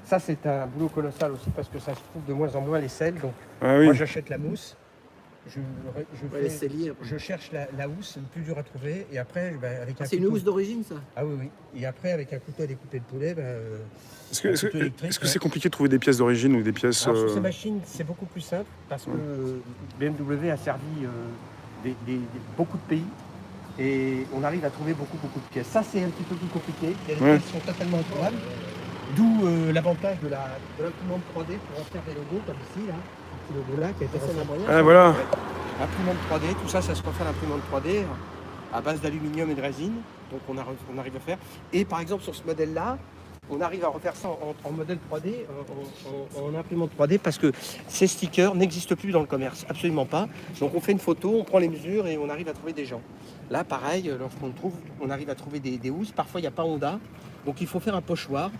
Ça, c'est un boulot colossal aussi parce que ça se trouve de moins en moins les sels. Donc, Ah oui. moi, j'achète la mousse. Je cherche la housse, c'est le plus dur à trouver. Et après, avec un c'est une couteau... housse d'origine, ça? Ah oui, oui. Et après, avec un couteau à découper le poulet, Est-ce que c'est compliqué de trouver des pièces d'origine ou des pièces... Alors, sur ces machines, c'est beaucoup plus simple parce que BMW a servi beaucoup de pays et on arrive à trouver beaucoup de pièces. Ça, c'est un petit peu plus compliqué. Il y a des pièces qui sont totalement introuvables. D'où l'avantage de l'imprimante 3D pour en faire des logos comme ici, là. Ce petit logo-là qui a été refait. Ah voilà. Imprimante 3D, tout ça, ça se refait à l'imprimante 3D à base d'aluminium et de résine. Donc on arrive à faire. Et par exemple, sur ce modèle-là, on arrive à refaire ça en modèle 3D, en imprimante 3D, parce que ces stickers n'existent plus dans le commerce, absolument pas. Donc on fait une photo, on prend les mesures et on arrive à trouver des gens. Là, pareil, lorsqu'on trouve, on arrive à trouver des housses. Parfois, il n'y a pas Honda, donc il faut faire un pochoir.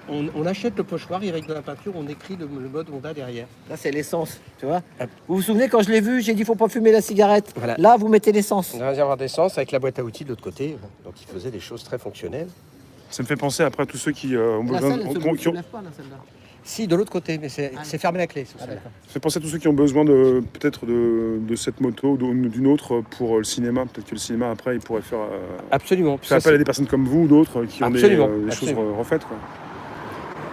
On achète le pochoir et avec de la peinture, on écrit le mode Honda derrière. Là, c'est l'essence, tu vois. Vous vous souvenez, quand je l'ai vu, j'ai dit, faut pas fumer la cigarette. Voilà. Là, vous mettez l'essence. On a un réservoir d'essence avec la boîte à outils de l'autre côté. Donc il faisait des choses très fonctionnelles. Ça me fait penser après à tous ceux qui ont La besoin... salle, elle se lève pas, la salle-là. Si, de l'autre côté, mais c'est fermé à la clé. Ça fait penser à tous ceux qui ont besoin peut-être de cette moto ou d'une autre pour le cinéma. Peut-être que le cinéma, après, il pourrait faire... Absolument. Faire appel à des personnes comme vous ou d'autres qui ont des choses refaites, quoi.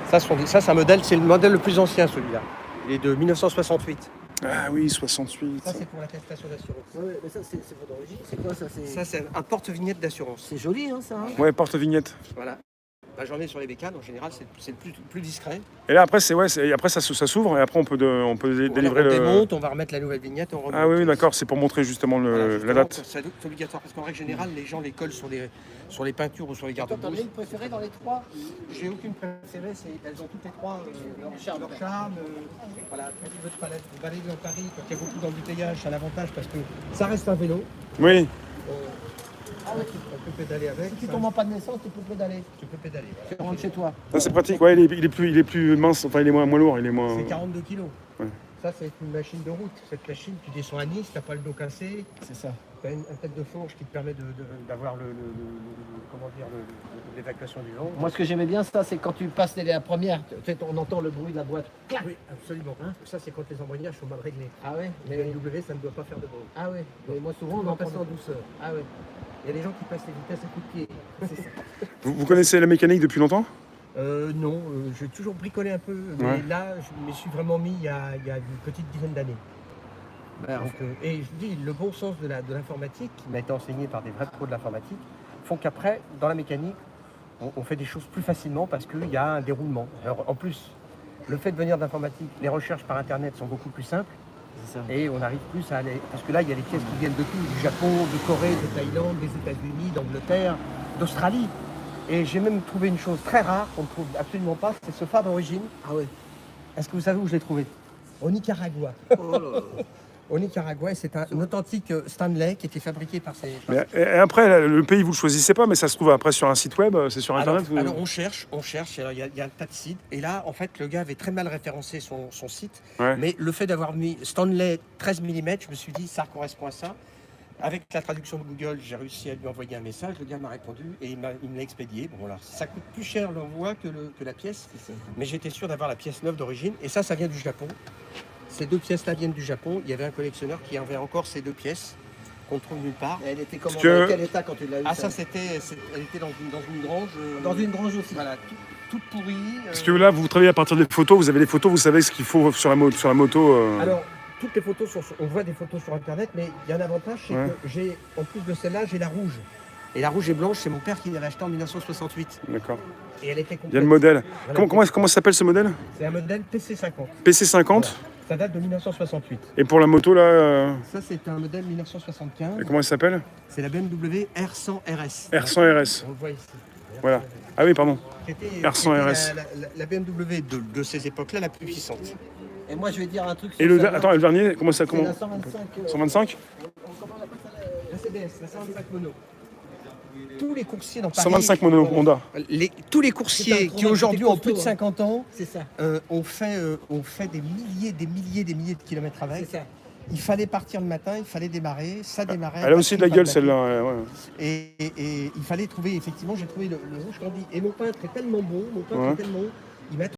Ça, c'est un modèle, c'est le modèle le plus ancien, celui-là. Il est de 1968. Ah oui, 68. Ça, c'est pour l'attestation d'assurance. Ouais, mais ça, c'est votre origine. C'est quoi, ça? Ça, c'est un porte-vignette d'assurance. C'est joli, hein, ça, hein? Ouais, porte-vignette. Voilà. J'en ai sur les bécanes, en général, c'est le plus discret. Et là, après, après ça s'ouvre et après, on peut délivrer on démonte, on va remettre la nouvelle vignette, on remonte. Ah oui, d'accord, c'est pour montrer justement, la date. C'est obligatoire, parce qu'en règle générale, les gens les collent sur les peintures ou sur les garde-bouches. T'en as une préférée dans les trois? J'ai aucune préférée, elles ont toutes les trois leur charme. Voilà, quand tu veux te balader dans Paris, quand il y a beaucoup d'embouteillage, c'est un avantage parce que ça reste un vélo. Oui. On peut pédaler avec. Si tu tombes en panne d'essence, tu peux pédaler. Tu peux pédaler. Tu rentres chez toi. Ça, c'est pratique, ouais, il est plus mince, enfin il est moins lourd, il est moins... C'est 42 kilos. Ouais. Ça, c'est une machine de route. Cette machine, tu descends à Nice, tu n'as pas le dos cassé. C'est ça. Tu as une tête de fourche qui te permet d'avoir l'évacuation du vent. Moi, ce que j'aimais bien, ça, c'est quand tu passes la première, on entend le bruit de la boîte. Clac. Oui, absolument. Hein, ça, c'est quand les embrayages sont mal réglés. Ah ouais. Mais le W, ça ne doit pas faire de bruit. Ah ouais. Mais moi, souvent, On en passe en douceur. Ah ouais. Il y a des gens qui passent les vitesses à coups de pied. C'est ça. Vous connaissez la mécanique depuis longtemps? Non, j'ai toujours bricolé un peu, mais là, je me suis vraiment mis il y a une petite dizaine d'années. Donc, et je dis, le bon sens de l'informatique, qui m'a été enseigné par des vrais pros de l'informatique, font qu'après, dans la mécanique, on fait des choses plus facilement parce qu'il y a un déroulement. Alors, en plus, le fait de venir d'informatique, les recherches par Internet sont beaucoup plus simples. Ça. Et on arrive plus à aller... Parce que là, il y a des pièces qui viennent de tout, du Japon, de Corée, de Thaïlande, des États-Unis, d'Angleterre, d'Australie. Et j'ai même trouvé une chose très rare qu'on ne trouve absolument pas, c'est ce phare d'origine. Ah ouais. Est-ce que vous savez où je l'ai trouvé? Au Nicaragua. Oh là là. Au Nicaragua, c'est un authentique Stanley qui était fabriqué par ces... Et après, le pays, vous le choisissez pas, mais ça se trouve après sur un site web, c'est sur Internet? Alors on cherche, alors, il y a un tas de sites, et là, en fait, le gars avait très mal référencé son site, mais le fait d'avoir mis Stanley 13 mm, je me suis dit, ça correspond à ça. Avec la traduction de Google, j'ai réussi à lui envoyer un message, le gars m'a répondu, et il me l'a expédié. Bon, alors, ça coûte plus cher l'envoi que la pièce, mais j'étais sûr d'avoir la pièce neuve d'origine, et ça vient du Japon. Ces deux pièces-là viennent du Japon. Il y avait un collectionneur qui avait encore ces deux pièces qu'on trouve nulle part. Et elle était comment? Dans quel état quand tu l'as eu? Ah, elle était dans une grange. Dans une grange aussi. Voilà, toute pourrie. Parce que là, vous travaillez à partir des photos, vous avez les photos, vous savez ce qu'il faut sur la moto. Alors, toutes les photos, on voit des photos sur Internet, mais il y a un avantage, c'est que j'ai, en plus de celle-là, j'ai la rouge. Et la rouge et blanche, c'est mon père qui l'avait achetée en 1968. D'accord. Et elle était complète. Il y a le modèle. Voilà. Comment s'appelle ce modèle? C'est un modèle PC50. PC50. Voilà. Ça date de 1968. Et pour la moto, là... Ça, c'est un modèle 1975. Et comment elle s'appelle? C'est la BMW R100 RS. R100 RS. On le voit ici. Voilà. Ah oui, pardon. R100 RS. La BMW de ces époques-là, la plus puissante. Et moi, je vais dire un truc. Et le dernier, comment ça commence? La 125. 125? Comment on appelle ça? La CBS, la 125 mono. Tous les coursiers dans Paris... 125 mono, Honda. Tous les coursiers qui aujourd'hui ont plus de 50 ans, c'est ça. ont fait des milliers de kilomètres avec. C'est ça. Il fallait partir le matin, il fallait démarrer, ça démarrait. Elle a aussi de la gueule, celle-là. Ouais. Et il fallait trouver, effectivement, j'ai trouvé le rouge candi. Et mon peintre est tellement bon, il m'a